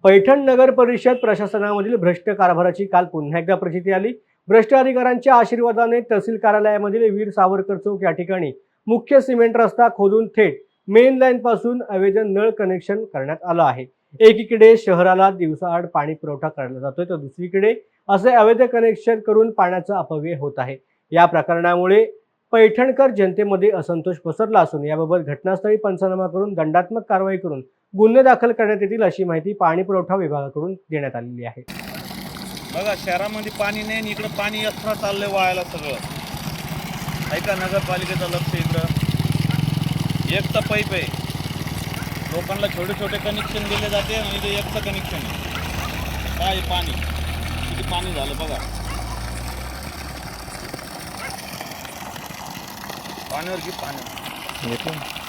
पैठण नगर परिषद प्रशासनामधील भ्रष्ट कारभाराची काल पुन्हा एकदा प्रचिती आली। भ्रष्ट अधिकाऱ्यांच्या आशीर्वादाने तहसील कार्यालयामधील वीर सावरकर चौक या ठिकाणी मुख्य सिमेंट रस्ता खोदून थेट मेन लाईन पासून अवैध नळ कनेक्शन करण्यात आलं आहे। एकीकडे शहराला दिवसाआड पाणी पुरवठा करण्यात जातोय, तर दुसरीकडे असे अवैध कनेक्शन करून पाण्याचा अपव्यय होत आहे। या प्रकरणामुळे पैठणकर जनतेमध्ये असंतोष पसरला असून याबाबत घटनास्थळी पंचनामा करून दंडात्मक कारवाई करून गुन्हे दाखल करण्यात येतील अशी माहिती पाणी पुरवठा विभागाकडून देण्यात आलेली आहे। बघा, शहरामध्ये पाणी नाही, इकडे पाणी एक्स्ट्रा चाललंय वायाला सगळं। ऐका, नगरपालिकेचं लक्ष इकडं एक तर पाईप आहे, लोकांना छोटे छोटे कनेक्शन दिले जाते आणि इथे एकचं कनेक्शन आहे। काय पाणी, किती पाणी झालं बघा, पाण्यावर की पाणी।